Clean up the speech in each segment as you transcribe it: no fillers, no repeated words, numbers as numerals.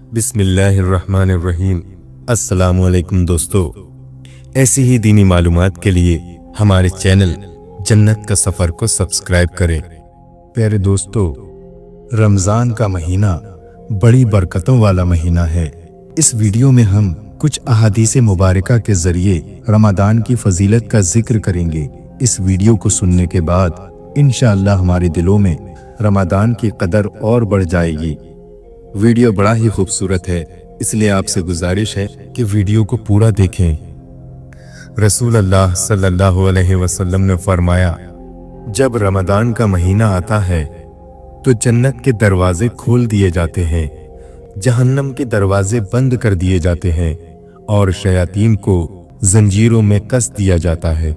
बिस्मिल्लाहिर्रहमानिर्रहीम। अस्सलाम वालेकुम दोस्तों, ऐसी ही दीनी मालूमात के लिए हमारे चैनल जन्नत का सफ़र को सब्सक्राइब करें। प्यारे दोस्तों, रमज़ान का महीना बड़ी बरकतों वाला महीना है। इस वीडियो में हम कुछ अहादीस मुबारका के ज़रिए रमज़ान की फजीलत का जिक्र करेंगे। इस वीडियो को सुनने के बाद इंशाअल्लाह हमारे दिलों में रमज़ान की कदर और बढ़ जाएगी। वीडियो बड़ा ही खूबसूरत है, इसलिए आपसे गुजारिश है कि वीडियो को पूरा देखें। रसूल अल्लाह सल्लल्लाहु अलैहि वसल्लम ने फरमाया, जब रमज़ान का महीना आता है तो जन्नत के दरवाजे खोल दिए जाते हैं, जहन्नम के दरवाजे बंद कर दिए जाते हैं और शयातीन को जंजीरों में कस दिया जाता है।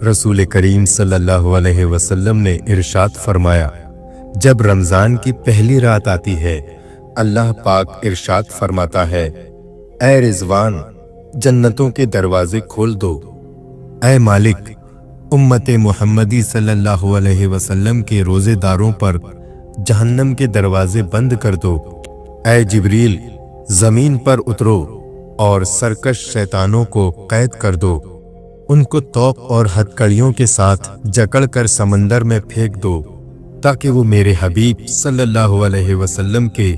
रसूल करीम सल्लल्लाहु अलैहि वसल्लम ने इरशाद फरमाया, जब रमज़ान की पहली रात आती है, अल्लाह पाक इरशाद फरमाता है, ऐ रिजवान, जन्नतों के दरवाजे खोल दो। ऐ मालिक, उम्मत मुहम्मदी सल्लल्लाहु अलैहि वसल्लम के रोजेदारों पर जहन्नम के दरवाजे बंद कर दो। ऐ जिब्रील, जमीन पर उतरो और सरकश शैतानों को कैद कर दो। उनको तोप और हथकड़ियों के साथ जकड़ कर समंदर में फेंक दो, ताकि वो मेरे हबीब सल्लल्लाहु अलैहि वसल्लम के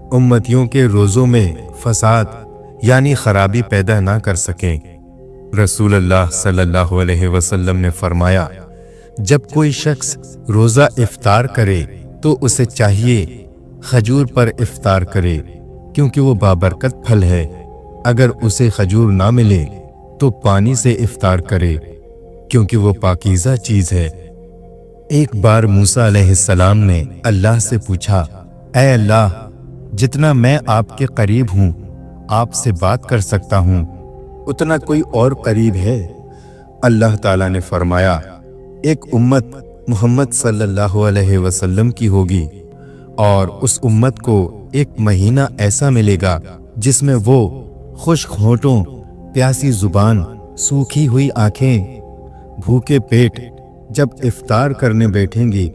उम्मतियों के रोज़ों में फसाद यानी खराबी पैदा ना कर सकें। रसूल अल्लाह सल्लल्लाहु अलैहि वसल्लम ने फरमाया, जब कोई शख्स रोज़ा इफ्तार करे तो उसे चाहिए खजूर पर इफ्तार करे, क्योंकि वो बाबरकत फल है। अगर उसे खजूर ना मिले तो पानी से इफ्तार करे, क्योंकि वो पाकीज़ा चीज़ है। एक बार मूसा अलैहिस्सलाम ने अल्लाह से पूछा, ऐ अल्लाह, जितना मैं आपके करीब हूँ, आपसे बात कर सकता हूँ, उतना कोई और करीब है? अल्लाह ताला ने फरमाया, एक उम्मत मोहम्मद सल्लल्लाहु अलैहि वसल्लम की होगी और उस उम्मत को एक महीना ऐसा मिलेगा जिसमें वो खुश्क होठों, प्यासी जुबान, सूखी हुई आंखें, भूखे पेट जब इफ्तार करने बैठेंगी,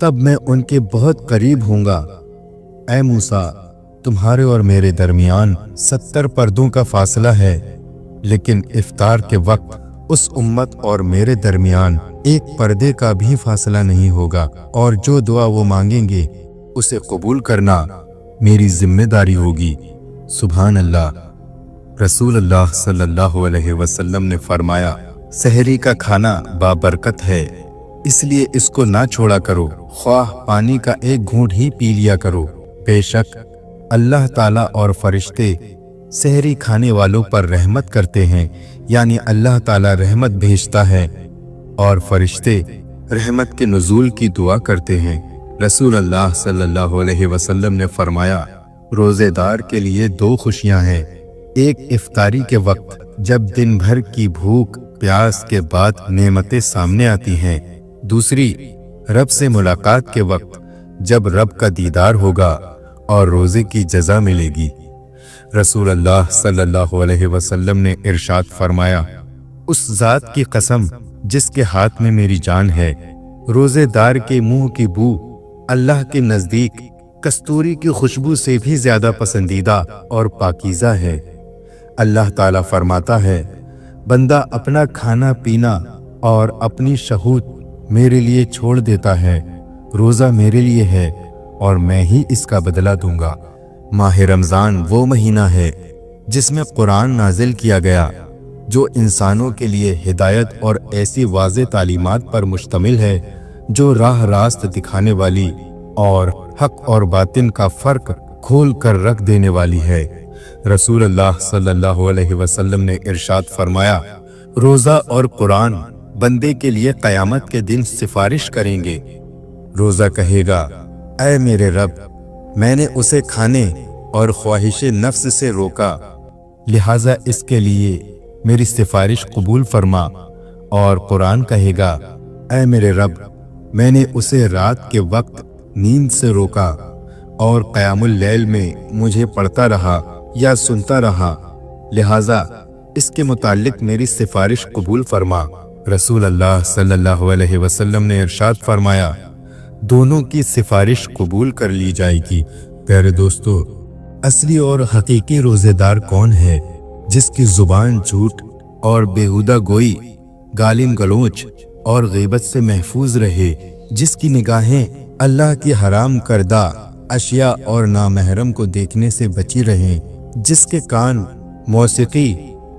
तब मैं उनके बहुत करीब हूँगा। ऐ मूसा, तुम्हारे और मेरे दरमियान 70 पर्दों का फासला है, लेकिन इफ्तार के वक्त उस उम्मत और मेरे दरमियान एक पर्दे का भी फासला नहीं होगा, और जो दुआ वो मांगेंगे उसे कबूल करना मेरी जिम्मेदारी होगी। सुभान अल्लाह। रसूल अल्लाह सल्लल्लाहु अलैहि वसल्लम ने फरमाया, सहरी का खाना बाबरकत है, इसलिए इसको ना छोड़ा करो, ख्वाह पानी का एक घूंट ही पी लिया करो। बेशक अल्लाह ताला और फरिश्ते सहरी खाने वालों पर रहमत करते हैं, यानी अल्लाह ताला रहमत भेजता है और फरिश्ते रहमत के नुज़ूल की दुआ करते हैं। रसूल अल्लाह सल्लल्लाहु अलैहि वसल्लम ने फरमाया, रोज़ेदार के लिए 2 खुशियां हैं। एक इफ्तारी के वक्त, जब दिन भर की भूख प्यास के बाद नेमतें सामने आती हैं। दूसरी, रब से मुलाकात के वक्त, जब रब का दीदार होगा और रोज़े की जज़ा मिलेगी। रसूल अल्लाह सल्लल्लाहु अलैहि वसल्लम ने इरशाद फरमाया, उस ज़ात की कसम जिसके हाथ में मेरी जान है, रोज़ेदार के मुंह की बू अल्लाह के नज़दीक कस्तूरी की खुशबू से भी ज़्यादा पसंदीदा और पाकीज़ा है। अल्लाह ताला फरमाता है, बंदा अपना खाना पीना और अपनी शहूद मेरे लिए छोड़ देता है, रोज़ा मेरे लिए है और मैं ही इसका बदला दूंगा। माह रमज़ान वो महीना है जिसमें कुरान नाजिल किया गया, जो इंसानों के लिए हिदायत और ऐसी वाज़े तालीमात पर मुश्तमिल है जो राह रास्त दिखाने वाली और हक और बातिन का फ़र्क खोल कर रख देने वाली है। रसूल अल्लाह सल्लल्लाहु अलैहि वसल्लम ने इरशाद फरमाया, रोज़ा और कुरान बंदे के लिए क़यामत के दिन सिफारिश करेंगे। रोज़ा कहेगा, ऐ मेरे रब, मैंने उसे खाने और ख्वाहिश नफ्स से रोका, लिहाजा इसके लिए मेरी सिफारिश कबूल फरमा। और कुरान कहेगा, ऐ मेरे रब, मैंने उसे रात के वक्त नींद से रोका और क़यामुल लैल में मुझे पढ़ता रहा या सुनता रहा, लिहाजा इसके मुतालिक मेरी सिफारिश कबूल फरमा। रसूल अल्लाह सल्लल्लाहु अलैहि वसल्लम ने इरशाद फरमाया, दोनों की सिफारिश कबूल कर ली जाएगी। प्यारे दोस्तों, असली और हकीकी रोजेदार कौन है? जिसकी जुबान झूठ और बेहुदा गोई, गालिम गलोच और गीबत से महफूज रहे, जिसकी निगाहें अल्लाह की हराम करदा अशिया और नामहरम को देखने से बची रहें, जिसके कान मौसीकी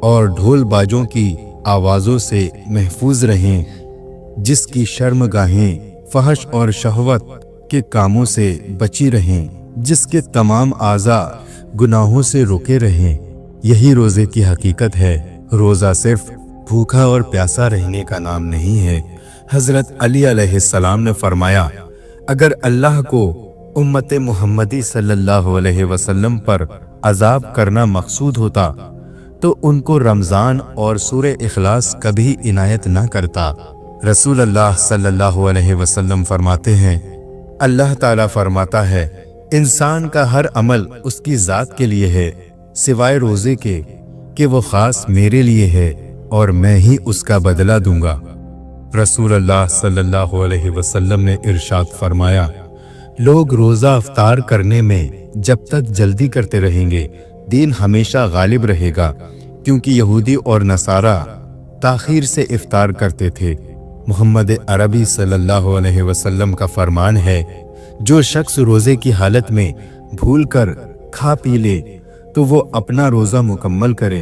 और ढोल बाजों की आवाज़ों से महफूज रहें, जिसकी शर्मगाहें फहश और शहवत के कामों से बची रहें, जिसके तमाम आज़ा गुनाहों से रुके रहें, यही रोज़े की हकीकत है। रोज़ा सिर्फ भूखा और प्यासा रहने का नाम नहीं है। हज़रत अली अलैहिस्सलाम ने फरमाया, अगर अल्लाह को उम्मत मुहम्मदी सल्लल्लाहु अलैहि वसल्लम पर अजाब करना मकसूद होता तो उनको रमज़ान और सूरे इखलास कभी इनायत न करता। रसूल अल्लाह सल्लल्लाहु अलैहि वसल्लम फरमाते हैं, अल्लाह ताला फरमाता है, इंसान का हर अमल उसकी ज़ात के लिए है सिवाय रोज़े के कि वो ख़ास मेरे लिए है और मैं ही उसका बदला दूंगा। रसूल अल्लाह सल्लल्लाहु अलैहि वसल्लम ने इरशाद फरमाया, लोग रोज़ा अफ्तार करने में जब तक जल्दी करते रहेंगे, दीन हमेशा गालिब रहेगा, क्योंकि यहूदी और नसारा ताखीर से इफ्तार करते थे। मोहम्मद अरबी सल्लल्लाहु अलैहि वसल्लम का फरमान है, जो शख्स रोज़े की हालत में भूल कर खा पी ले तो वो अपना रोज़ा मुकम्मल करे,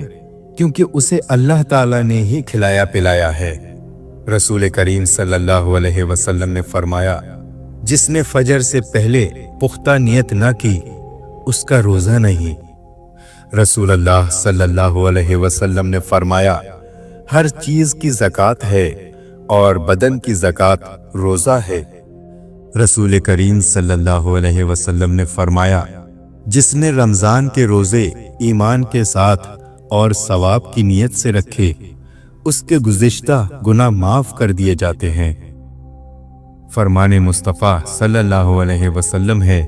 क्योंकि उसे अल्लाह ताला ने ही खिलाया पिलाया है। रसूल करीम सल्लल्लाहु अलैहि वसल्लम ने फरमाया, जिसने फजर से पहले पुख्ता नियत न की उसका रोज़ा नहीं। रसूल अल्लाह सल्लल्लाहु अलैहि वसल्लम ने फरमाया, हर चीज़ की ज़कात है और बदन की ज़कात रोज़ा है। रसूल करीम सल्लल्लाहु अलैहि वसल्लम ने फरमाया, जिसने रमज़ान के रोज़े ईमान के साथ और सवाब की नीयत से रखे, उसके गुज़िश्ता गुनाह माफ़ कर दिए जाते हैं। फरमाने मुस्तफ़ा सल्लल्लाहु अलैहि वसल्लम है,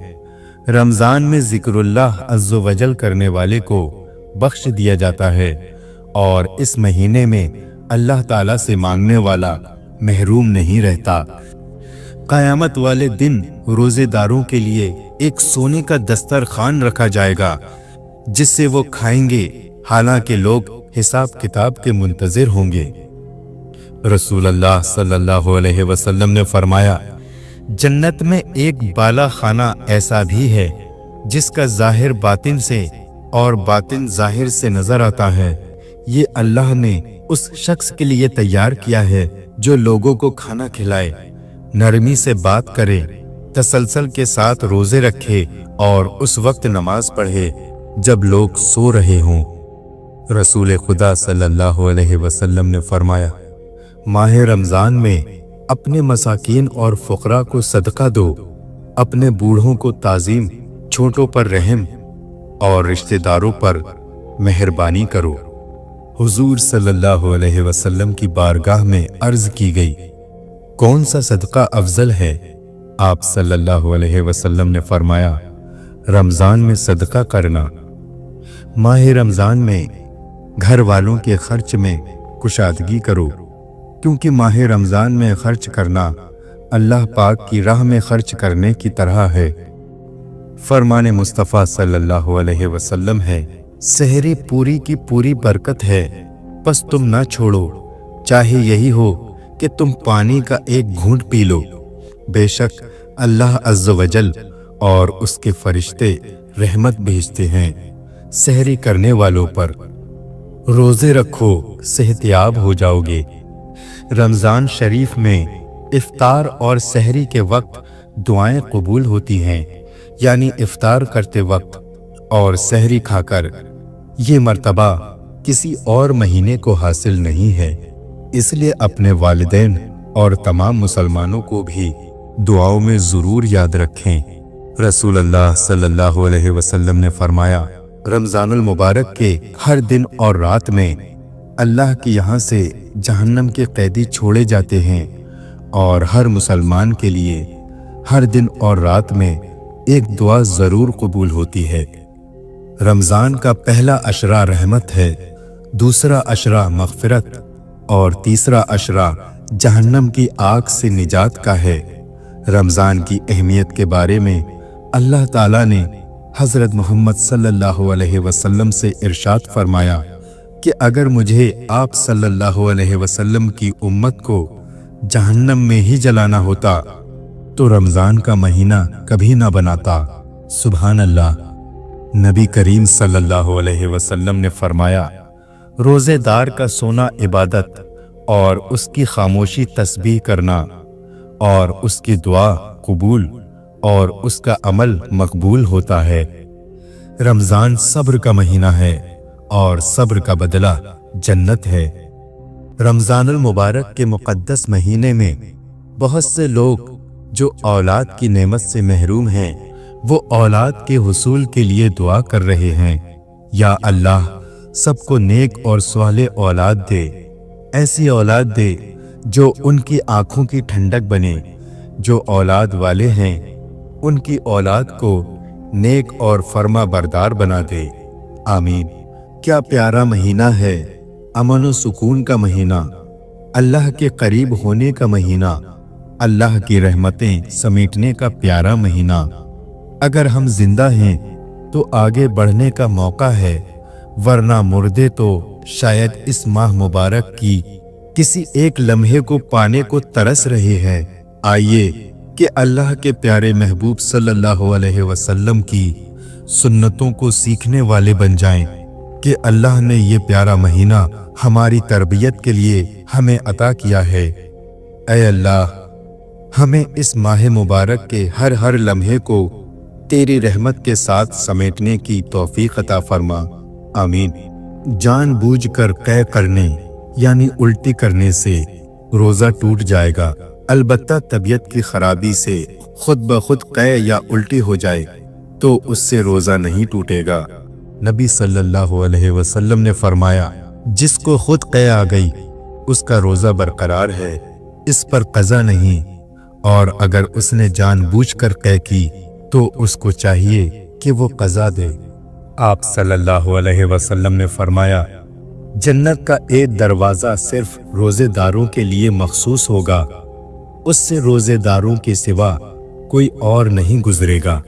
रमज़ान में ज़िक्रुल्लाह अज़्ज़ वजल करने वाले को बख्श दिया जाता है और इस महीने में अल्लाह ताला से मांगने वाला महरूम नहीं रहता। क़यामत वाले दिन रोज़ेदारों के लिए एक सोने का दस्तरखान रखा जाएगा जिससे वो खाएंगे, हालांकि लोग हिसाब किताब के मुंतज़िर होंगे। रसूल अल्लाह सल्लल्लाहु अलैहि वसल्लम ने फरमाया, जन्नत में एक बाला खाना ऐसा भी है जिसका ज़ाहिर बातिन से और बातिन ज़ाहिर से नजर आता है। ये अल्लाह ने उस शख्स के लिए तैयार किया है जो लोगों को खाना खिलाए, नरमी से बात करे, तसलसल के साथ रोजे रखे और उस वक्त नमाज पढ़े जब लोग सो रहे हों। रसूल खुदा सल्लल्लाहु अलैहि वसल्लम ने फरमाया, माह रमज़ान में अपने मसाकीन और फ़ुक़रा को सदका दो, अपने बूढ़ों को ताज़ीम, छोटों पर रहम और रिश्तेदारों पर मेहरबानी करो। हुजूर सल्लल्लाहु अलैहि वसल्लम की बारगाह में अर्ज़ की गई, कौन सा सदका अफजल है? आप सल्लल्लाहु अलैहि वसल्लम ने फरमाया, रमज़ान में सदका करना। माह रमज़ान में घर वालों के खर्च में कुशादगी करो, क्योंकि माह रमज़ान में खर्च करना अल्लाह पाक की राह में खर्च करने की तरह है। फरमाने मुस्तफ़ा सल्लल्लाहु अलैहि वसल्लम है, सहरी पूरी की पूरी बरकत है, बस तुम ना छोड़ो, चाहे यही हो कि तुम पानी का एक घूंट पी लो। बेशक अल्लाह अज़्ज़ वजल और उसके फरिश्ते रहमत भेजते हैं सहरी करने वालों पर। रोज़े रखो, सेहतियाब हो जाओगे। रमज़ान शरीफ में इफ्तार और सहरी के वक्त दुआएं कबूल होती हैं, यानी इफ्तार करते वक्त और सहरी खाकर। ये मर्तबा किसी और महीने को हासिल नहीं है, इसलिए अपने वालिदैन और तमाम मुसलमानों को भी दुआओं में ज़रूर याद रखें। रसूल अल्लाह सल्लल्लाहु अलैहि वसल्लम ने फरमाया, रमज़ानुल मुबारक के हर दिन और रात में अल्लाह के यहाँ से जहन्नम के कैदी छोड़े जाते हैं और हर मुसलमान के लिए हर दिन और रात में एक दुआ ज़रूर कबूल होती है। रमज़ान का पहला अशरा रहमत है, दूसरा अशरा मग़फ़िरत और तीसरा अशरा जहन्नम की आग से निजात का है। रमज़ान की अहमियत के बारे में अल्लाह ताला ने हज़रत मोहम्मद सल्लल्लाहु अलैहि वसल्लम से इरशाद फरमाया कि अगर मुझे आप सल्लल्लाहु अलैहि वसल्लम की उम्मत को जहन्नम में ही जलाना होता तो रमज़ान का महीना कभी ना बनाता। सुभान अल्लाह। नबी करीम सल्लल्लाहु अलैहि वसल्लम ने फरमाया, रोज़ेदार का सोना इबादत और उसकी खामोशी तस्बीह करना और उसकी दुआ कबूल और उसका अमल मकबूल होता है। रमज़ान सब्र का महीना है और सब्र का बदला जन्नत है। रमज़ानुल मुबारक के मुक़द्दस महीने में बहुत से लोग जो औलाद की नेमत से महरूम हैं वो औलाद के हुसूल के लिए दुआ कर रहे हैं। या अल्लाह सबको नेक और स्वाले औलाद दे, ऐसी औलाद दे जो उनकी आंखों की ठंडक बने। जो औलाद वाले हैं उनकी औलाद को नेक और फर्मा बरदार बना दे। आमीन। क्या प्यारा महीना है, अमन व सुकून का महीना, अल्लाह के करीब होने का महीना, अल्लाह की रहमतें समेटने का प्यारा महीना। अगर हम जिंदा हैं तो आगे बढ़ने का मौका है, वरना मुर्दे तो शायद इस माह मुबारक की किसी एक लम्हे को पाने को तरस रहे हैं। आइए कि अल्लाह के प्यारे महबूब सल्लल्लाहु अलैहि वसल्लम की सुन्नतों को सीखने वाले बन जाएं कि अल्लाह ने ये प्यारा महीना हमारी तरबियत के लिए हमें अता किया है। ऐ अल्लाह, हमें इस माह मुबारक के हर हर लम्हे को तेरी रहमत के साथ समेटने की तौफीक अता फरमा। आमीन। जानबूझकर कै करने यानी उल्टी करने से रोज़ा टूट जाएगा। अलबत्ता तबीयत की खराबी से खुद ब खुद कै या उल्टी हो जाए तो उससे रोज़ा नहीं टूटेगा। नबी सल्लल्लाहु अलैहि वसल्लम ने फरमाया, जिसको खुद कै आ गई उसका रोज़ा बरकरार है, इस पर कज़ा नहीं, और अगर उसने जानबूझकर कै की तो उसको चाहिए कि वो कज़ा दे। आप सल्लल्लाहु अलैहि वसल्लम ने फरमाया, जन्नत का एक दरवाज़ा सिर्फ रोज़ेदारों के लिए मखसूस होगा, उससे रोज़ेदारों के सिवा कोई और नहीं गुजरेगा।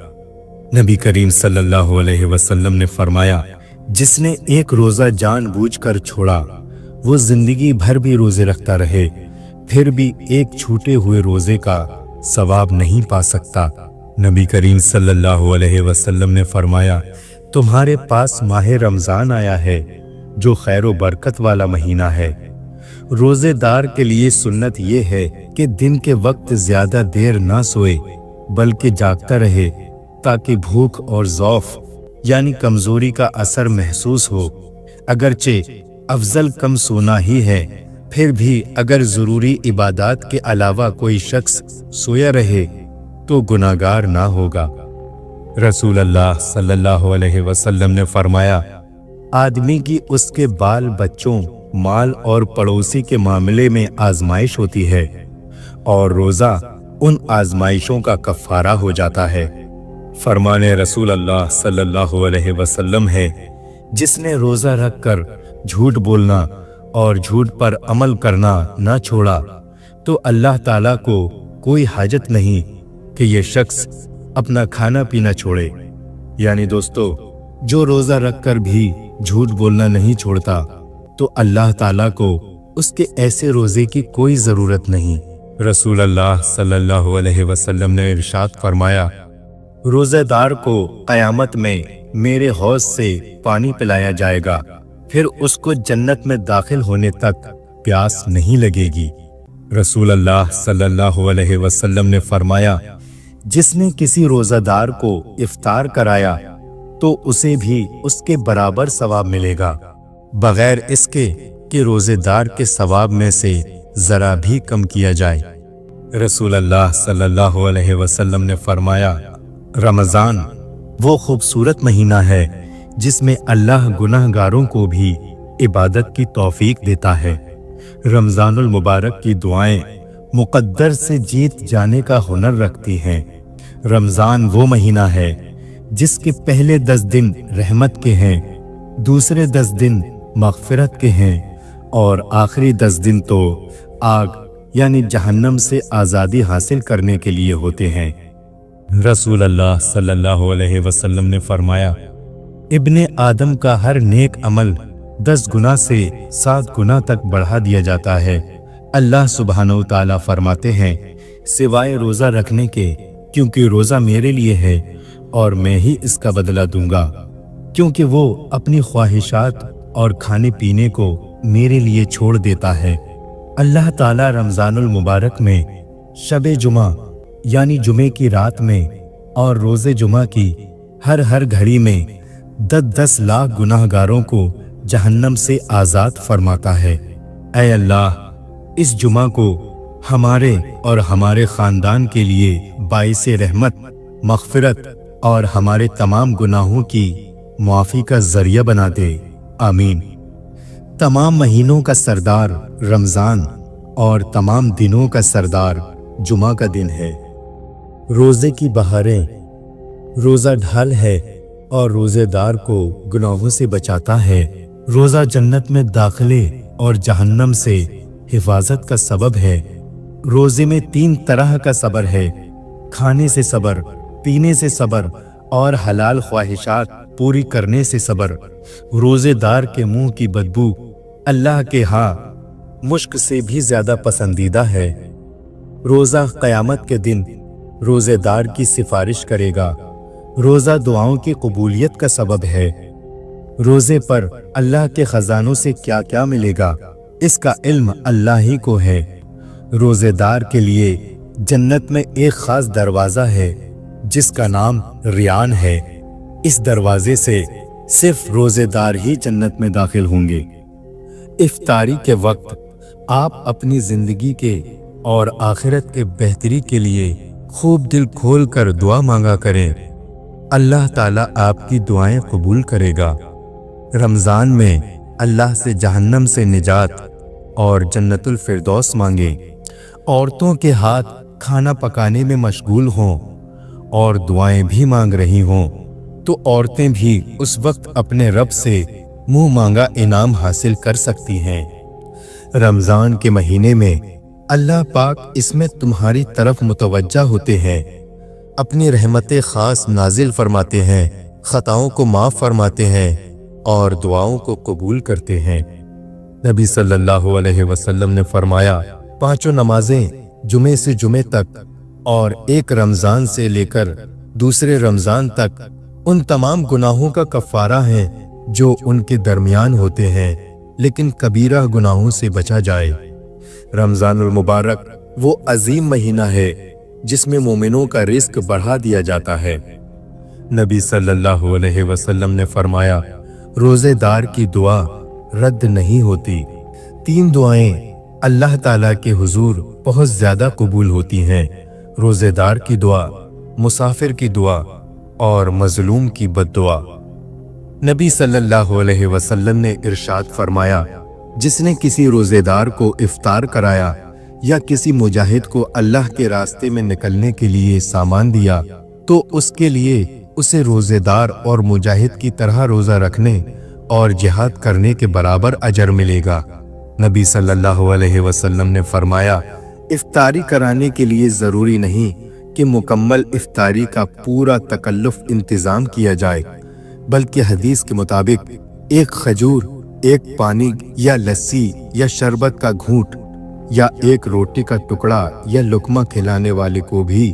नबी करीम सल्लल्लाहु अलैहि वसल्लम ने फरमाया, जिसने एक रोज़ा जानबूझकर छोड़ा वो जिंदगी भर भी रोज़े रखता रहे फिर भी एक छूटे हुए रोज़े का सवाब नहीं पा सकता। नबी करीम सल्लल्लाहु अलैहि वसल्लम ने फरमाया, तुम्हारे पास माह रमज़ान आया है जो खैर व बरकत वाला महीना है। रोज़ेदार के लिए सुन्नत ये है कि दिन के वक्त ज़्यादा देर ना सोए बल्कि जागता रहे ताकि भूख और ज़ौफ़ यानी कमज़ोरी का असर महसूस हो। अगरचे अफजल कम सोना ही है, फिर भी अगर ज़रूरी इबादत के अलावा कोई शख्स सोया रहे तो गुनाहगार ना होगा। रसूल अल्लाह सल्लल्लाहु अलैहि वसल्लम ने फरमाया, आदमी की उसके बाल बच्चों, माल और पड़ोसी के मामले में आजमाइश होती है और रोज़ा उन आजमाइशों का कफ़ारा हो जाता है। फरमाने रसूल अल्लाह सल्लल्लाहु अलैहि वसल्लम है, जिसने रोज़ा रखकर झूठ बोलना और झूठ पर अमल करना ना छोड़ा तो अल्लाह ताला को कोई हाजत नहीं कि ये शख्स अपना खाना पीना छोड़े। यानी दोस्तों, जो रोज़ा रखकर भी झूठ बोलना नहीं छोड़ता तो अल्लाह ताला को उसके ऐसे रोज़े की कोई ज़रूरत नहीं। रसूल अल्लाह सल्लल्लाहु अलैहि वसल्लम ने इरशाद फरमाया, रोज़ेदार को क़यामत में मेरे हौज़ से पानी पिलाया जाएगा, फिर उसको जन्नत में दाखिल होने तक प्यास नहीं लगेगी। रसूल अल्लाह सल्लल्लाहु अलैहि वसल्लम ने फरमाया, जिसने किसी रोज़ादार को इफ्तार कराया तो उसे भी उसके बराबर सवाब मिलेगा, बगैर इसके कि रोज़ेदार के सवाब में से ज़रा भी कम किया जाए। रसूल अल्लाह सल्लल्लाहु अलैहि वसल्लम ने फरमाया, रमज़ान वो खूबसूरत महीना है जिसमें अल्लाह गुनाहगारों को भी इबादत की तौफीक देता है। रमज़ानुल मुबारक की दुआएं मुक़द्दर से जीत जाने का हुनर रखती हैं। रमज़ान वो महीना है जिसके पहले 10 दिन रहमत के हैं, दूसरे 10 दिन मग़फ़िरत के हैं और आखिरी 10 दिन तो आग यानी जहन्नम से आज़ादी हासिल करने के लिए होते हैं। रसूल अल्लाह सल्लल्लाहु अलैहि वसल्लम ने फरमाया, इब्ने आदम का हर नेक अमल 10 गुना से 7 गुना तक बढ़ा दिया जाता है। अल्लाह सुब्हानहू ताला फरमाते हैं, सिवाय रोज़ा रखने के, क्योंकि रोज़ा मेरे लिए है और मैं ही इसका बदला दूंगा, क्योंकि वो अपनी ख्वाहिशात और खाने पीने को मेरे लिए छोड़ देता है। अल्लाह ताला रमज़ानुल मुबारक में शबे जुमा यानी जुमे की रात में और रोज़े जुमा की हर घड़ी में 10 लाख गुनाहगारों को जहन्नम से आज़ाद फरमाता है। ऐ अल्लाह, इस जुमा को हमारे और हमारे ख़ानदान के लिए बाइसे रहमत, मग़फ़िरत और हमारे तमाम गुनाहों की मुआफ़ी का ज़रिया बना दे, आमीन। तमाम महीनों का सरदार रमज़ान और तमाम दिनों का सरदार जुमा का दिन है। रोज़े की बहारें, रोज़ा ढाल है और रोज़ेदार को गुनाहों से बचाता है। रोज़ा जन्नत में दाखिले और जहन्नम से हिफाजत का सबब है। रोज़े में 3 तरह का सब्र है, खाने से सब्र, पीने से सब्र और हलाल ख्वाहिशात पूरी करने से सब्र। रोज़ेदार के मुंह की बदबू अल्लाह के यहाँ मुश्क से भी ज़्यादा पसंदीदा है। रोज़ा क़यामत के दिन रोज़ेदार की सिफारिश करेगा। रोज़ा दुआओं की कबूलियत का सबब है। रोज़े पर अल्लाह के ख़ज़ानों से क्या क्या मिलेगा, इसका इल्म अल्लाह ही को है। रोज़ेदार के लिए जन्नत में एक ख़ास दरवाज़ा है जिसका नाम रियान है। इस दरवाजे से सिर्फ रोज़ेदार ही जन्नत में दाखिल होंगे। इफ्तारी के वक्त आप अपनी ज़िंदगी के और आखिरत के बेहतरी के लिए खूब दिल खोल कर दुआ मांगा करें। अल्लाह ताला आपकी दुआएं कबूल करेगा। रमज़ान में अल्लाह से जहन्नम से निजात और जन्नतुल फिरदौस मांगे। औरतों के हाथ खाना पकाने में मशगूल हों और दुआएं भी मांग रही हों तो औरतें भी उस वक्त अपने रब से मुंह मांगा इनाम हासिल कर सकती हैं। रमज़ान के महीने में अल्लाह पाक इसमें तुम्हारी तरफ मुतवज्जा होते हैं, अपनी रहमतें ख़ास नाजिल फरमाते हैं, ख़ताओं को माफ़ फरमाते हैं और दुआओं को कबूल करते हैं। नबी सल्लल्लाहु अलैहि वसल्लम ने फरमाया, 5 नमाजें जुमे से जुमे तक और एक रमज़ान से लेकर दूसरे रमज़ान तक उन तमाम गुनाहों का कफ़ारा है जो उनके दरमियान होते हैं, लेकिन कबीरा गुनाहों से बचा जाए। रमज़ानुल मुबारक वो अजीम महीना है जिसमें मोमिनों का रिस्क बढ़ा दिया जाता है। नबी सल्लल्लाहु अलैहि वसल्लम ने फरमाया, रोज़ेदार की दुआ रद्द नहीं होती। 3 दुआएं अल्लाह ताला के हुजूर बहुत ज़्यादा कबूल होती हैं, रोज़ेदार की दुआ, मुसाफिर की दुआ और मजलूम की बद्दुआ। नबी सल्लल्लाहु अलैहि वसल्लम ने इरशाद फरमाया, जिसने किसी रोज़ेदार को इफ्तार कराया या किसी मुजाहिद को अल्लाह के रास्ते में निकलने के लिए सामान दिया तो उसके लिए उसे रोज़ेदार और मुजाहिद की तरह रोज़ा रखने और जिहाद करने के बराबर अजर मिलेगा। नबी सल्लल्लाहु अलैहि वसल्लम ने फरमाया, इफ्तारी कराने के लिए ज़रूरी नहीं कि मुकम्मल इफ्तारी का पूरा तकल्लुफ़ इंतज़ाम किया जाए, बल्कि हदीस के मुताबिक एक खजूर, एक पानी या लस्सी या शरबत का घूंट या एक रोटी का टुकड़ा या लुकमा खिलाने वाले को भी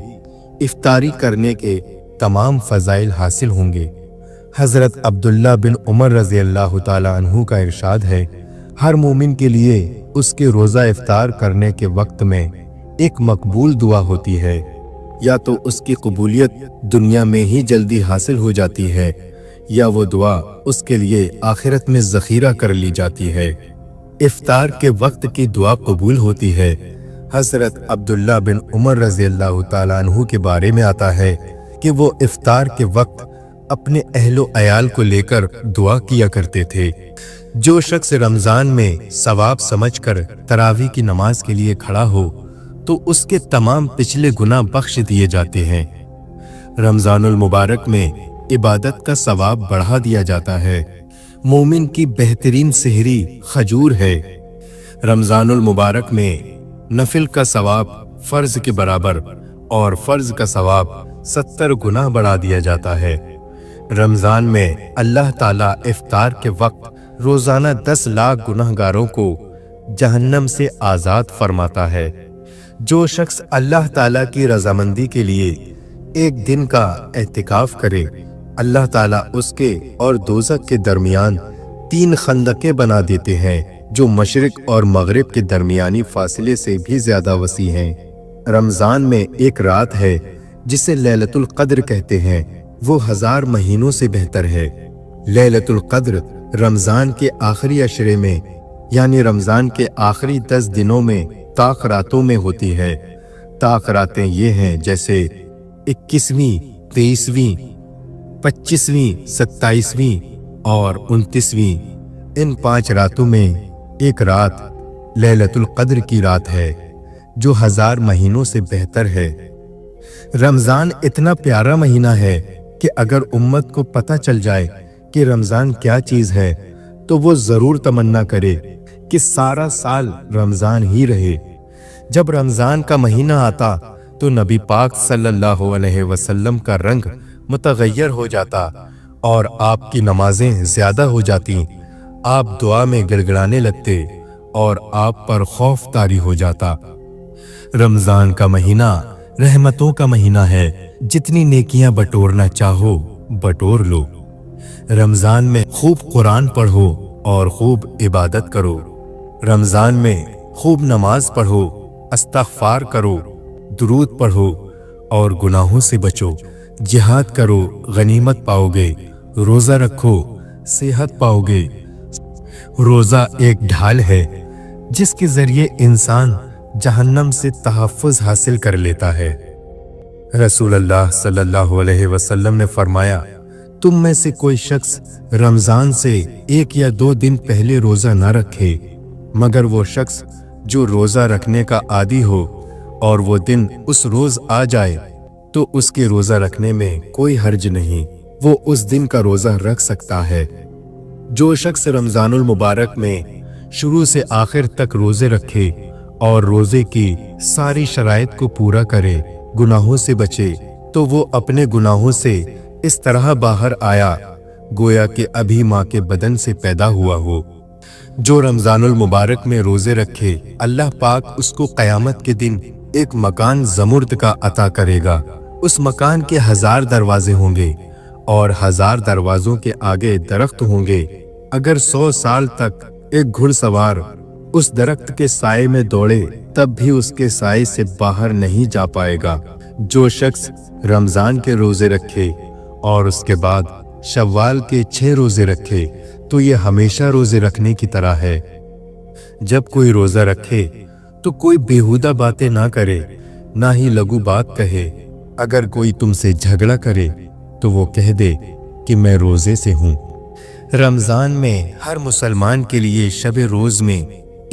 इफ्तारी करने के तमाम फ़ज़ाइल हासिल होंगे। हज़रत अब्दुल्ला बिन उमर रज़ी अल्लाह ताला अन्हु का इरशाद है, हर मोमिन के लिए उसके रोज़ा इफ्तार करने के वक्त में एक मकबूल दुआ होती है, या तो उसकी कबूलियत दुनिया में ही जल्दी हासिल हो जाती है या वो दुआ उसके लिए आखिरत में ज़ख़ीरा कर ली जाती है। इफ्तार के वक्त की दुआ कबूल होती है। हज़रत अब्दुल्ला बिन उमर रज़ी अल्लाह ताला अन्हु के बारे में आता है कि वो इफ्तार के वक्त अपने अहलो अयाल को लेकर दुआ किया करते थे। जो शख्स रमज़ान में सवाब समझकर तरावी की नमाज के लिए खड़ा हो तो उसके तमाम पिछले गुनाह बख्श दिए जाते हैं। रमज़ानुल मुबारक में इबादत का सवाब बढ़ा दिया जाता है। मोमिन की बेहतरीन सेहरी खजूर है। रमज़ानुल मुबारक में नफिल का सवाब फ़र्ज के बराबर और फ़र्ज का सवाब 70 गुना बढ़ा दिया जाता है। रमजान में अल्लाह ताला इफ्तार के वक्त रोजाना 10 लाख गुनहगारों को जहन्नम से आजाद फरमाता है। जो शख्स अल्लाह ताला की रजामंदी के लिए एक दिन का एहतिकाफ करे, अल्लाह ताला उसके और दोज़ख के दरमियान 3 खंदकें बना देते हैं जो मशरिक और मगरिब के दरमियानी फासले से भी ज्यादा वसी हैं। रमजान में एक रात है जिसे लैलतुल क़द्र कहते हैं, वो 1000 महीनों से बेहतर है। लैलतुल क़द्र रमजान के आखिरी अशरे में यानी रमजान के आखिरी 10 दिनों में ताक रातों में होती है। ताक रातें ये हैं जैसे 21वीं, 23वीं, 25वीं, 27वीं और 29वीं। इन 5 रातों में एक रात लैलतुल क़द्र की रात है जो 1000 महीनों से बेहतर है। रमजान इतना प्यारा महीना है कि अगर उम्मत को पता चल जाए कि रमजान क्या चीज है तो वो जरूर तमन्ना करे कि सारा साल रमजान ही रहे। जब रमजान का महीना आता तो नबी पाक सल्लल्लाहु अलैहि वसल्लम का रंग मुतगय्यर हो जाता और आपकी नमाजें ज्यादा हो जाती। आप दुआ में गिड़गिड़ाने लगते और आप पर खौफ तारी हो जाता। रमजान का महीना रहमतों का महीना है। जितनी नेकियां बटोरना चाहो बटोर लो। रमजान में खूब कुरान पढ़ो और खूब इबादत करो। रमजान में खूब नमाज पढ़ो, इस्तग़फ़ार करो, दुरूद पढ़ो और गुनाहों से बचो। जिहाद करो, गनीमत पाओगे। रोजा रखो, सेहत पाओगे। रोजा एक ढाल है जिसके जरिए इंसान जहन्नम से तहफ़्फ़ुज़ हासिल कर लेता है। रसूलुल्लाह सल्लल्लाहु अलैहि वसल्लम ने फरमाया, तुम में से कोई शख्स रमजान से 1 या 2 दिन पहले रोजा न रखे, मगर वो शख्स जो रोजा रखने का आदी हो और वो दिन उस रोज आ जाए तो उसके रोजा रखने में कोई हर्ज नहीं, वो उस दिन का रोजा रख सकता है। जो शख्स रमजानुल मुबारक में शुरू से आखिर तक रोजे रखे और रोजे की सारी शराइत को पूरा करे, गुनाहों से बचे, तो वो अपने गुनाहों से इस तरह बाहर आया गोया कि अभी माँ के बदन से पैदा हुआ हो। जो रमजानुल मुबारक में रोजे रखे, अल्लाह पाक उसको क़यामत के दिन एक मकान ज़मुर्द का अता करेगा। उस मकान के 1000 दरवाजे होंगे और 1000 दरवाजों के आगे दरख्त होंगे। अगर 100 साल तक एक घुड़सवार उस दरख्त के साए में दौड़े तब भी उसके साए से बाहर नहीं जा पाएगा। जो शख्स रमजान के रोजे रखे और उसके बाद शव्वाल के 6 रोजे रखे तो ये हमेशा रोजे रखने की तरह है। जब कोई रोजा रखे तो कोई बेहुदा बातें ना करे, ना ही लघु बात कहे। अगर कोई तुमसे झगड़ा करे तो वो कह दे कि मैं रोजे से हूँ। रमजान में हर मुसलमान के लिए शब रोज में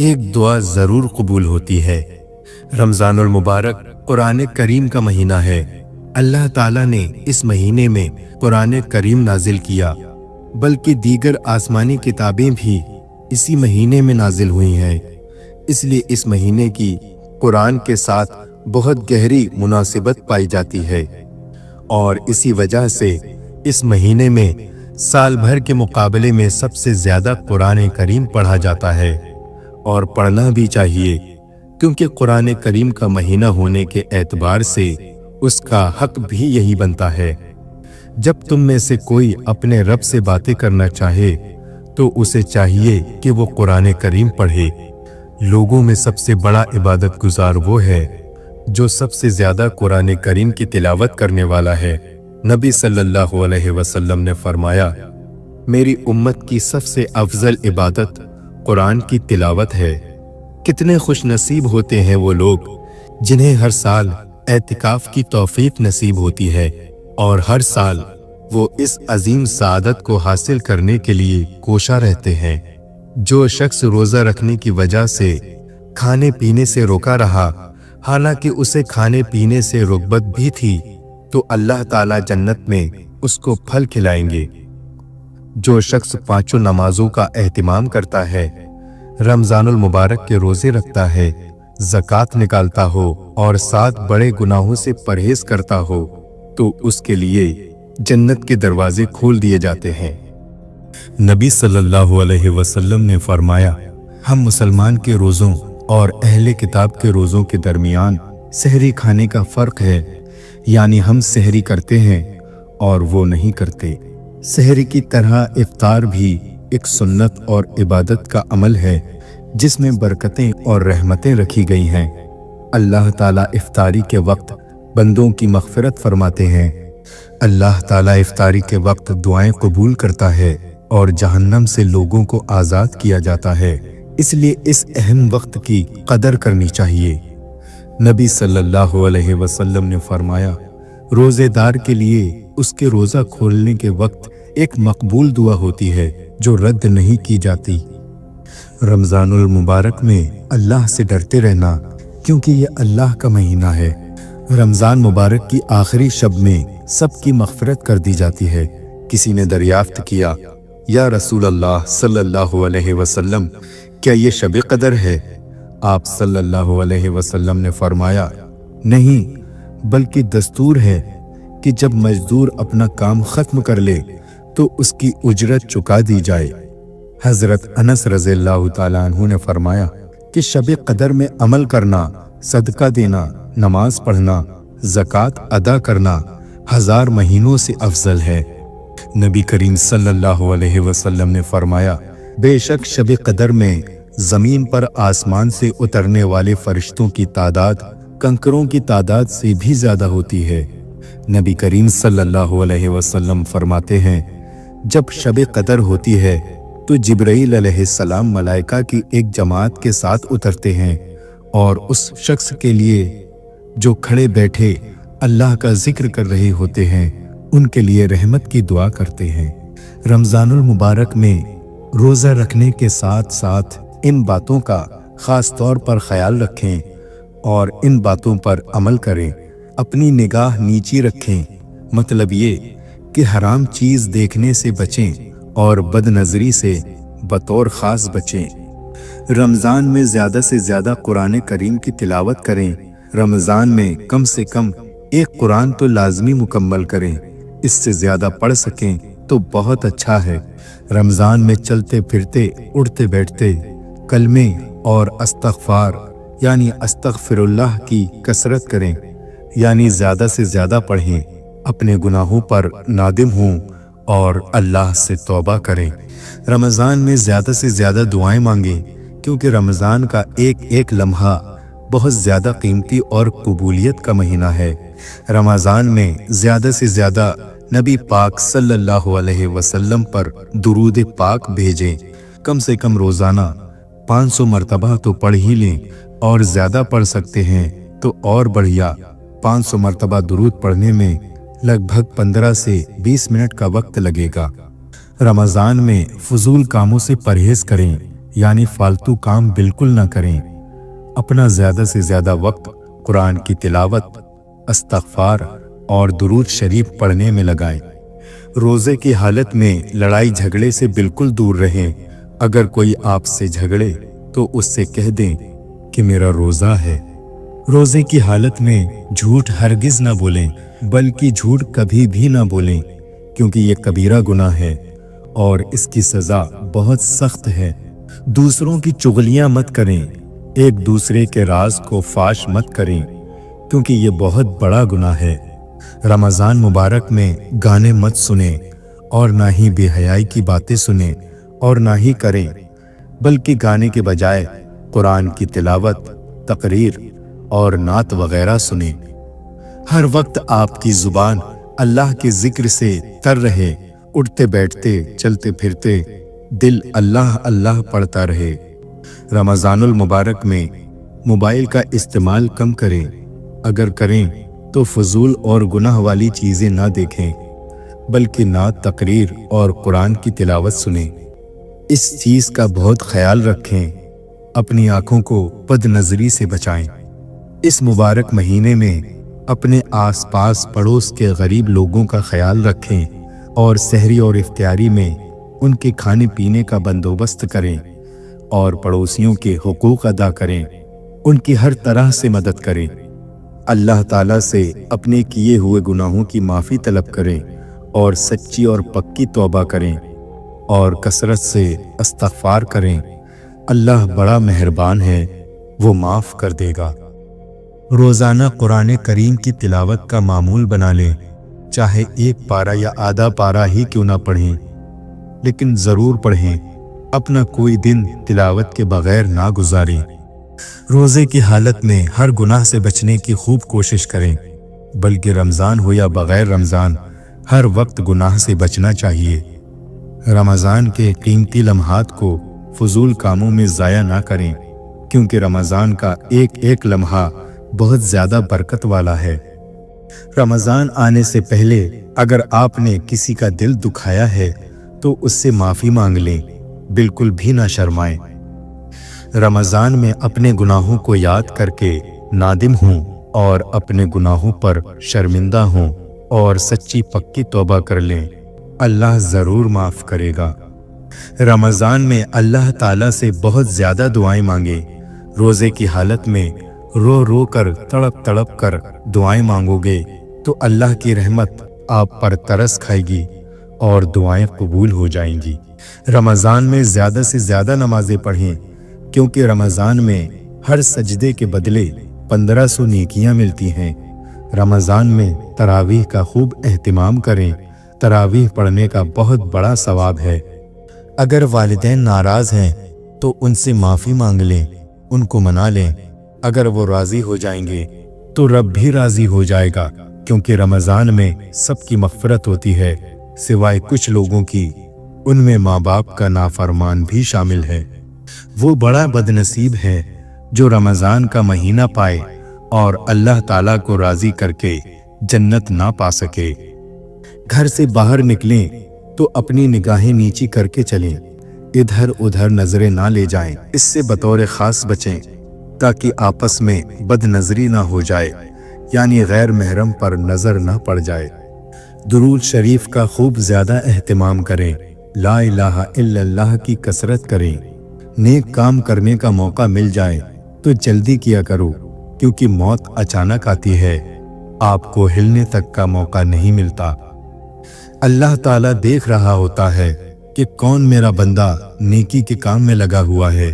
एक दुआ जरूर कबूल होती है। रमजानुल मुबारक कुरान करीम का महीना है। अल्लाह ताला ने इस महीने में कुरान करीम नाजिल किया, बल्कि दीगर आसमानी किताबें भी इसी महीने में नाजिल हुई हैं। इसलिए इस महीने की कुरान के साथ बहुत गहरी मुनासिबत पाई जाती है और इसी वजह से इस महीने में साल भर के मुकाबले में सबसे ज्यादा कुरान करीम पढ़ा जाता है और पढ़ना भी चाहिए, क्योंकि कुरान करीम का महीना होने के एतबार से उसका हक भी यही बनता है। जब तुम में से कोई अपने रब से बातें करना चाहे तो उसे चाहिए कि वो कुरान करीम पढ़े। लोगों में सबसे बड़ा इबादत गुजार वो है जो सबसे ज्यादा कुरान करीम की तिलावत करने वाला है। नबी सल्लल्लाहु अलैहि वसल्लम ने फरमाया, मेरी उम्मत की सबसे अफजल इबादत कुरान की तिलावत है। कितने खुश नसीब होते हैं वो लोग जिन्हें हर साल एतिकाफ की तौफीक नसीब होती है और हर साल वो इस अजीम सादत को हासिल करने के लिए कोशा रहते हैं। जो शख्स रोजा रखने की वजह से खाने पीने से रोका रहा, हालांकि उसे खाने पीने से रुग़बत भी थी, तो अल्लाह ताला जन्नत में उसको फल खिलाएंगे। जो शख्स 5 नमाजों का एहतिमाम करता है, रमजानुल मुबारक के रोजे रखता है, ज़कात निकालता हो और 7 बड़े गुनाहों से परहेज करता हो, तो उसके लिए जन्नत के दरवाजे खोल दिए जाते हैं। नबी सल्लल्लाहु अलैहि वसल्लम ने फरमाया, हम मुसलमान के रोज़ों और अहले किताब के रोज़ों के दरमियान सहरी खाने का फ़र्क है, यानी हम सहरी करते हैं और वो नहीं करते। सहरी की तरह इफ्तार भी एक सुन्नत और इबादत का अमल है जिसमें बरकतें और रहमतें रखी गई हैं। अल्लाह ताला इफ्तारी के वक्त बंदों की मग़फ़िरत फरमाते हैं। अल्लाह ताला इफ्तारी के वक्त दुआएं कबूल करता है और जहन्नम से लोगों को आज़ाद किया जाता है, इसलिए इस अहम वक्त की कदर करनी चाहिए। नबी सल्लल्लाहु अलैहि वसल्लम ने फरमाया, रोज़ेदार के लिए उसके रोज़ा खोलने के वक्त एक मकबूल दुआ होती है जो रद्द नहीं की जाती। रमज़ानुल मुबारक में अल्लाह से डरते रहना, क्योंकि ये अल्लाह का महीना है। रमज़ान मुबारक की आखिरी शब में सबकी मग़फ़िरत कर दी जाती है। किसी ने दरियाफ्त किया, या रसूल अल्लाह सल्लल्लाहु अलैहि वसल्लम, क्या ये शब क़दर है? आप सल्लल्लाहु अलैहि वसल्लम ने फरमाया, नहीं, बल्कि दस्तूर है कि जब मजदूर अपना काम ख़त्म कर ले तो उसकी उजरत चुका दी जाए। हज़रत अनस रज़ियल्लाहु ताला अन्हु ने फरमाया कि शब क़दर में अमल करना, सदका देना, नमाज पढ़ना, ज़कात अदा करना 1000 महीनों से अफजल है। नबी करीम सल्लल्लाहु अलैहि वसल्लम ने फरमाया, बेशक शब क़दर में ज़मीन पर आसमान से उतरने वाले फरिश्तों की तादाद कंकरों की तादाद से भी ज़्यादा होती है। नबी करीम सल्लल्लाहु अलैहि वसल्लम फरमाते हैं, जब शब क़दर होती है तो जिब्राईल अलैहिस्सलाम मलाइका की एक जमात के साथ उतरते हैं और उस शख्स के लिए जो खड़े बैठे अल्लाह का जिक्र कर रहे होते हैं उनके लिए रहमत की दुआ करते हैं। रमज़ानुल मुबारक में रोज़ा रखने के साथ साथ इन बातों का ख़ास तौर पर ख्याल रखें और इन बातों पर अमल करें। अपनी निगाह नीची रखें, मतलब ये कि हराम चीज़ देखने से बचें और बदनज़री से बतौर ख़ास बचें। रमज़ान में ज़्यादा से ज़्यादा कुरान करीम की तिलावत करें। रमज़ान में कम से कम एक कुरान तो लाजमी मुकम्मल करें। इससे ज़्यादा पढ़ सकें तो बहुत अच्छा है। रमज़ान में चलते फिरते, उठते बैठते कलमे और अस्तग़फ़ार यानी अस्तग़फ़िरुल्लाह की कसरत करें, यानी ज़्यादा से ज़्यादा पढ़ें, अपने गुनाहों पर नादिम हों और अल्लाह से तौबा करें। रमज़ान में ज़्यादा से ज़्यादा दुआएं मांगें, क्योंकि रमज़ान का एक एक लम्हा बहुत ज़्यादा कीमती और कबूलियत का महीना है। रमज़ान में ज़्यादा से ज़्यादा नबी पाक सल्लल्लाहु अलैहि वसल्लम पर दुरूद पाक भेजें। कम से कम रोज़ाना 500 मरतबा तो पढ़ ही लें, और ज़्यादा पढ़ सकते हैं तो और बढ़िया। 500 मरतबा दुरूद पढ़ने में लगभग 15 से 20 मिनट का वक्त लगेगा। रमज़ान में फजूल कामों से परहेज़ करें, यानी फालतू काम बिल्कुल ना करें। अपना ज़्यादा से ज़्यादा वक्त कुरान की तिलावत, इस्तग़फ़ार और दुरूद शरीफ पढ़ने में लगाएं। रोज़े की हालत में लड़ाई झगड़े से बिल्कुल दूर रहें। अगर कोई आपसे झगड़े तो उससे कह दें कि मेरा रोज़ा है। रोज़े की हालत में झूठ हरगिज़ ना बोलें, बल्कि झूठ कभी भी ना बोलें, क्योंकि ये कबीरा गुनाह है और इसकी सज़ा बहुत सख्त है। दूसरों की चुगलियाँ मत करें, एक दूसरे के राज को फाश मत करें, क्योंकि ये बहुत बड़ा गुनाह है। रमज़ान मुबारक में गाने मत सुने और ना ही बेहयाई की बातें सुने और ना ही करें, बल्कि गाने के बजाय कुरान की तिलावत, तकरीर और नात वगैरह सुने। हर वक्त आपकी ज़ुबान अल्लाह के ज़िक्र से तर रहे। उठते बैठते, चलते फिरते दिल अल्लाह अल्लाह पढ़ता रहे। रमज़ानुल मुबारक में मोबाइल का इस्तेमाल कम करें। अगर करें तो फजूल और गुनाह वाली चीज़ें ना देखें, बल्कि नात, तकरीर और कुरान की तिलावत सुनें। इस चीज़ का बहुत ख्याल रखें, अपनी आँखों को बदनज़री से बचाएं। इस मुबारक महीने में अपने आसपास पड़ोस के गरीब लोगों का ख्याल रखें और सहरी और इफ्तियारी में उनके खाने पीने का बंदोबस्त करें और पड़ोसियों के हुकूक अदा करें, उनकी हर तरह से मदद करें। اللہ ताला से अपने किए हुए गुनाहों की माफ़ी तलब करें और सच्ची और पक्की तौबा करें और कसरत से इस्तग़फ़ार करें, अल्लाह बड़ा मेहरबान है, वो माफ़ कर देगा। रोज़ाना कुरान करीम की तिलावत का मामूल बना लें, चाहे एक पारा या आधा पारा ही क्यों ना पढ़ें, लेकिन ज़रूर पढ़ें। अपना कोई दिन तिलावत के बगैर ना गुजारें। रोज़े की हालत में हर गुनाह से बचने की खूब कोशिश करें, बल्कि रमज़ान हो या बगैर रमज़ान हर वक्त गुनाह से बचना चाहिए। रमज़ान के कीमती लम्हात को फजूल कामों में ज़ाया ना करें, क्योंकि रमज़ान का एक एक लम्हा बहुत ज़्यादा बरकत वाला है। रमज़ान आने से पहले अगर आपने किसी का दिल दुखाया है तो उससे माफ़ी मांग लें, बिल्कुल भी ना शर्माएं। रमज़ान में अपने गुनाहों को याद करके नादिम हों और अपने गुनाहों पर शर्मिंदा हों और सच्ची पक्की तौबा कर लें, अल्लाह ज़रूर माफ़ करेगा। रमज़ान में अल्लाह ताला से बहुत ज़्यादा दुआएं मांगे। रोज़े की हालत में रो रो कर तड़प तड़प कर दुआएं मांगोगे तो अल्लाह की रहमत आप पर तरस खाएगी और दुआएं कबूल हो जाएंगी। रमज़ान में ज़्यादा से ज़्यादा नमाज़ें पढ़ें, क्योंकि रमज़ान में हर सजदे के बदले 1500 नेकियां मिलती हैं। रमज़ान में तरावीह का खूब एहतिमाम करें, तरावीह पढ़ने का बहुत बड़ा सवाब है। अगर वालिदैन नाराज़ हैं तो उनसे माफ़ी मांग लें, उनको मना लें। अगर वो राज़ी हो जाएंगे तो रब भी राज़ी हो जाएगा, क्योंकि रमज़ान में सबकी मग़फ़िरत होती है सिवाय कुछ लोगों की, उनमें माँ बाप का नाफरमान भी शामिल है। वो बड़ा बदनसीब है जो रमज़ान का महीना पाए और अल्लाह ताला को राज़ी करके जन्नत ना पा सके। घर से बाहर निकलें तो अपनी निगाहें नीची करके चलें, इधर उधर नजरें ना ले जाएं, इससे बतौर ख़ास बचें ताकि आपस में बदनजरी ना हो जाए, यानी गैर महरम पर नज़र ना पड़ जाए। दुरूद शरीफ का खूब ज़्यादा एहतिमाम करें, ला इलाहा इल्लल्लाह की कसरत करें। नेक काम करने का मौका मिल जाए तो जल्दी किया करो, क्योंकि मौत अचानक आती है, आपको हिलने तक का मौका नहीं मिलता। अल्लाह ताला देख रहा होता है कि कौन मेरा बंदा नेकी के काम में लगा हुआ है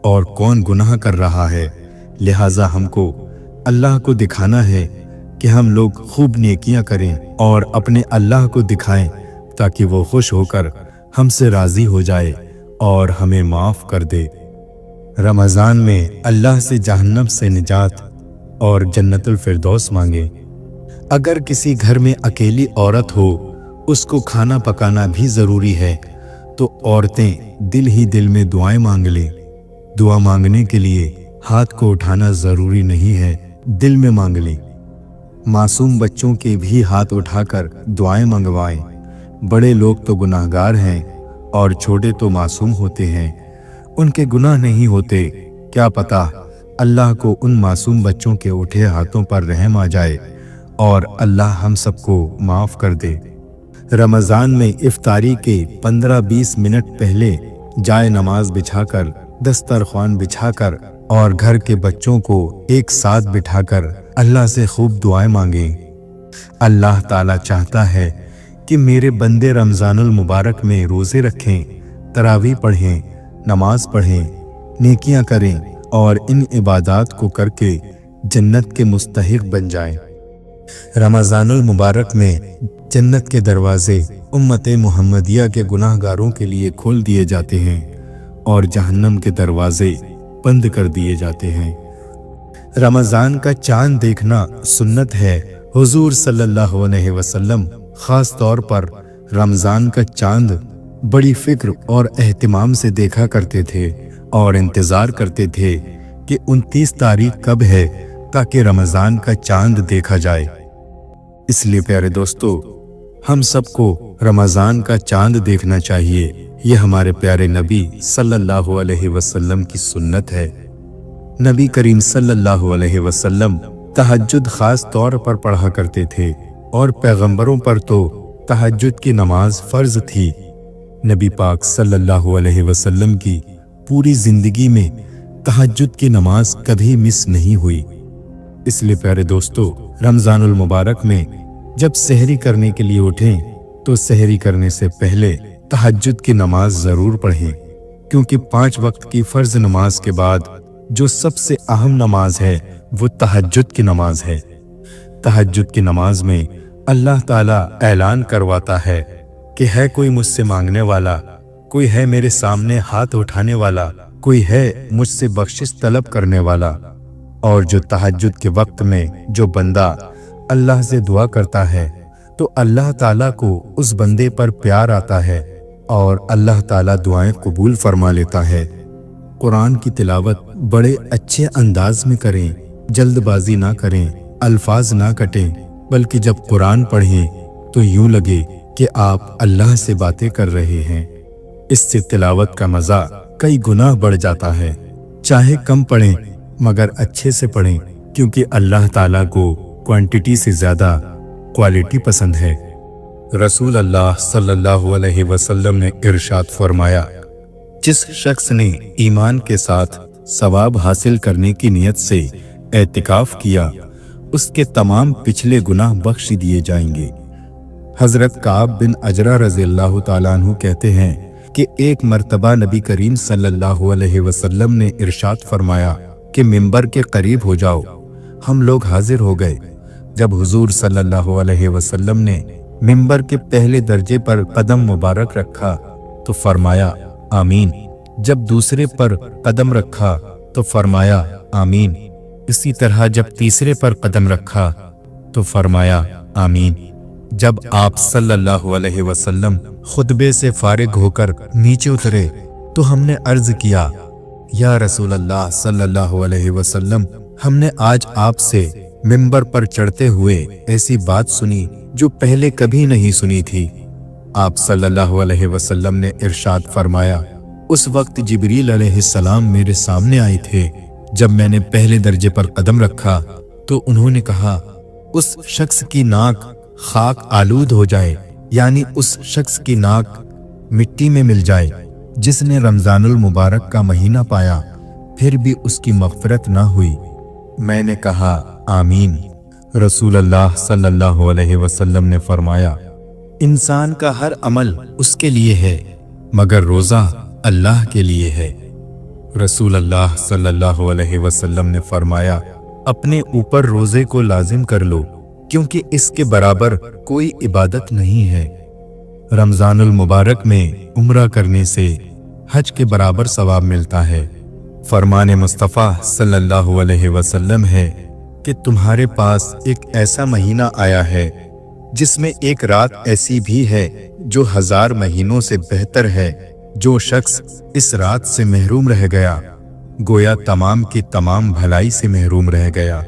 और कौन गुनाह कर रहा है। लिहाजा हमको अल्लाह को दिखाना है कि हम लोग खूब नेकियां करें और अपने अल्लाह को दिखाएं, ताकि वो खुश होकर हमसे राज़ी हो जाए और हमें माफ़ कर दे। रमज़ान में अल्लाह से जहन्नम से निजात और जन्नतुल फिरदौस मांगे। अगर किसी घर में अकेली औरत हो, उसको खाना पकाना भी ज़रूरी है, तो औरतें दिल ही दिल में दुआएं मांग लें। दुआ मांगने के लिए हाथ को उठाना ज़रूरी नहीं है, दिल में मांग लें। मासूम बच्चों के भी हाथ उठाकर दुआएं मंगवाएं। बड़े लोग तो गुनाहगार हैं और छोटे तो मासूम होते हैं, उनके गुनाह नहीं होते। क्या पता अल्लाह को उन मासूम बच्चों के उठे हाथों पर रहम आ जाए और अल्लाह हम सबको माफ़ कर दे। रमज़ान में इफ्तारी के 15-20 मिनट पहले जाए नमाज बिछाकर, दस्तरख्वान बिछाकर और घर के बच्चों को एक साथ बिठाकर अल्लाह से खूब दुआएं मांगें। अल्लाह ताला चाहता है कि मेरे बंदे रमज़ानुल मुबारक में रोज़े रखें, तरावी पढ़ें, नमाज पढ़ें, नेकियां करें और इन इबादात को करके जन्नत के मुस्तहिक बन जाएं। रमज़ानुल मुबारक में जन्नत के दरवाजे उम्मत मुहम्मदिया के गुनाहगारों के लिए खोल दिए जाते हैं और जहन्नम के दरवाजे बंद कर दिए जाते हैं। रमज़ान का चांद देखना सुन्नत है। हुजूर सल्लल्लाहु अलैहि वसल्लम ख़ास तौर पर रमज़ान का चांद बड़ी फिक्र और एहतिमाम से देखा करते थे और इंतज़ार करते थे कि 29 तारीख कब है, ताकि रमज़ान का चांद देखा जाए। इसलिए प्यारे दोस्तों, हम सबको रमज़ान का चांद देखना चाहिए। ये हमारे प्यारे नबी सल्लल्लाहु अलैहि वसल्लम की सुन्नत है। नबी करीम सल्लल्लाहु अलैहि वसल्लम तहज्जुद ख़ास तौर पर पढ़ा करते थे और पैगंबरों पर तो तहज्जुद की नमाज फ़र्ज थी। नबी पाक सल्लल्लाहु अलैहि वसल्लम की पूरी ज़िंदगी में तहज्जुद की नमाज कभी मिस नहीं हुई। इसलिए प्यारे दोस्तों, रमजानुल मुबारक में जब सहरी करने के लिए उठें तो सहरी करने से पहले तहज्जुद की नमाज जरूर पढ़ें, क्योंकि 5 वक्त की फर्ज नमाज के बाद जो सबसे अहम नमाज है वो तहज्जुद की नमाज है। तहज्जुद की नमाज में अल्लाह ताला ऐलान करवाता है कि है कोई मुझसे मांगने वाला, कोई है मेरे सामने हाथ उठाने वाला, कोई है मुझसे बख्शिश तलब करने वाला। और जो तहज्जुद के वक्त में जो बंदा अल्लाह से दुआ करता है तो अल्लाह ताला को उस बंदे पर प्यार आता है और अल्लाह ताला दुआएं कबूल फरमा लेता है। कुरान की तिलावत बड़े अच्छे अंदाज में करें, जल्दबाजी ना करें, अल्फाज ना कटें, बल्कि जब कुरान पढ़ें तो यूं लगे कि आप अल्लाह से बातें कर रहे हैं। इससे तिलावत का मज़ा कई गुना बढ़ जाता है। चाहे कम पढ़ें मगर अच्छे से पढ़ें, क्योंकि अल्लाह ताला को क्वांटिटी से ज़्यादा क्वालिटी पसंद है। रसूल अल्लाह सल्लल्लाहु अलैहि वसल्लम ने इरशाद फरमाया, जिस शख्स ने ईमान के साथ सवाब हासिल करने की नियत से एतिकाफ किया, उसके तमाम पिछले गुनाह बख्श दिए जाएंगे। हजरत काब बिन अजरा रज़ियल्लाहु ताला अन्हु कहते हैं कि एक मर्तबा नबी करीम सल्लल्लाहु अलैहि वसल्लम ने इरशाद फरमाया कि मिंबर के करीब हो जाओ। हम लोग हाजिर हो गए। जब हुजूर सल्लल्लाहु अलैहि वसल्लम ने मिंबर के पहले दर्जे पर कदम मुबारक रखा तो फरमाया आमीन। जब दूसरे पर कदम रखा तो फरमाया आमीन। इसी तरह जब तीसरे पर कदम रखा तो फरमाया आमीन। जब आप सल्लल्लाहु अलैहि वसल्लम खुतबे से फारिग होकर नीचे उतरे तो हमने अर्ज किया, या रसूल अल्लाह सल्लल्लाहु अलैहि वसल्लम, हमने आज आपसे मिंबर पर चढ़ते हुए ऐसी बात सुनी जो पहले कभी नहीं सुनी थी। आप सल्लल्लाहु अलैहि वसल्लम ने इरशाद फरमाया, उस वक्त जिब्रील अलैहिस्सलाम मेरे सामने आए थे। जब मैंने पहले दर्जे पर कदम रखा तो उन्होंने कहा, उस शख्स की नाक खाक आलूद हो जाए, यानी उस शख्स की नाक मिट्टी में मिल जाए जिसने रमजानुल मुबारक का महीना पाया फिर भी उसकी मग़फ़िरत ना हुई। मैंने कहा आमीन। रसूल अल्लाह सल्लल्लाहु अलैहि वसल्लम ने फरमाया, इंसान का हर अमल उसके लिए है मगर रोज़ा अल्लाह के लिए है। रसूल अल्लाह सल्लल्लाहु अलैहि वसल्लम ने फरमाया, अपने ऊपर रोज़े को लाजिम कर लो, क्योंकि इसके बराबर कोई इबादत नहीं है। रमजानुल मुबारक में उम्रा करने से हज के बराबर सवाब मिलता है। फरमाने मुस्तफ़ा सल्लल्लाहु अलैहि वसल्लम है कि तुम्हारे पास एक ऐसा महीना आया है जिसमें एक रात ऐसी भी है जो 1000 महीनों से बेहतर है। जो शख्स इस रात से महरूम रह गया गोया तमाम की तमाम भलाई से महरूम रह गया।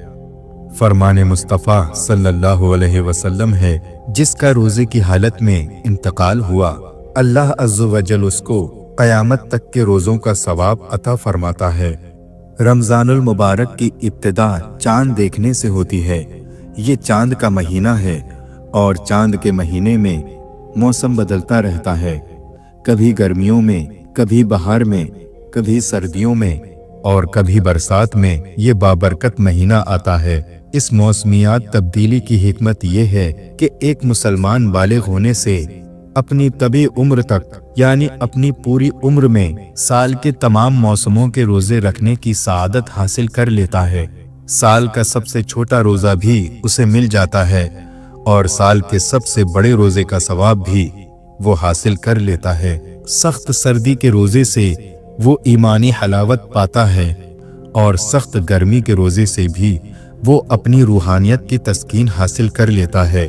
फरमाने मुस्तफ़ा सल्लल्लाहु अलैहि वसल्लम है, जिसका रोज़े की हालत में इंतकाल हुआ, अल्लाह अज़्ज़ व जल उसको क़यामत तक के रोज़ों का सवाब अता फरमाता है। रमज़ानुल मुबारक की इब्तिदा चांद देखने से होती है। ये चांद का महीना है और चांद के महीने में मौसम बदलता रहता है, कभी गर्मियों में, कभी बहार में, कभी सर्दियों में और कभी बरसात में ये बाबरकत महीना आता है। इस मौसमियात तब्दीली की हिकमत ये है कि एक मुसलमान बालिग होने से अपनी तबी उम्र तक यानी अपनी पूरी उम्र में साल के तमाम मौसमों के रोजे रखने की सआदत हासिल कर लेता है। साल का सबसे छोटा रोजा भी उसे मिल जाता है और साल के सबसे बड़े रोजे का सवाब भी वो हासिल कर लेता है। सख्त सर्दी के रोजे से वो ईमानी हलावत पाता है और सख्त गर्मी के रोजे से भी वो अपनी रूहानियत की तस्कीन हासिल कर लेता है।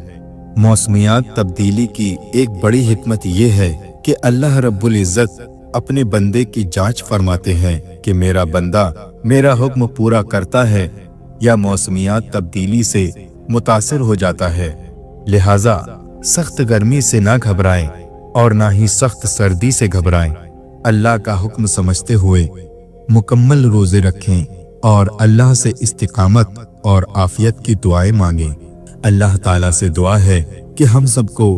मौसमियात तब्दीली की एक बड़ी हिकमत ये है कि अल्लाह रब्बुल इज़्ज़त अपने बंदे की जांच फरमाते हैं कि मेरा बंदा मेरा हुक्म पूरा करता है या मौसमियात तब्दीली से मुतासिर हो जाता है। लिहाजा सख्त गर्मी से ना घबराएं और ना ही सख्त सर्दी से घबराएं। अल्लाह का हुक्म समझते हुए मुकम्मल रोजे रखें और अल्लाह से इस्तिकामत और आफियत की दुआएं मांगें। अल्लाह ताला से दुआ है कि हम सबको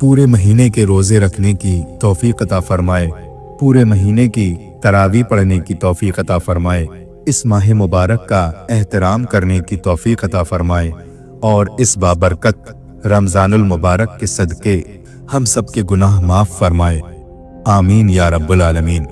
पूरे महीने के रोजे रखने की तौफीक अता फरमाए, पूरे महीने की तरावी पढ़ने की तौफीक अता फरमाए इस माह मुबारक का एहतराम करने की तौफीक अता फरमाए और इस बाबरकत रमजानुल मुबारक के सदके हम सब के गुनाह माफ फरमाए। आमीन या रब्बुल आलमीन।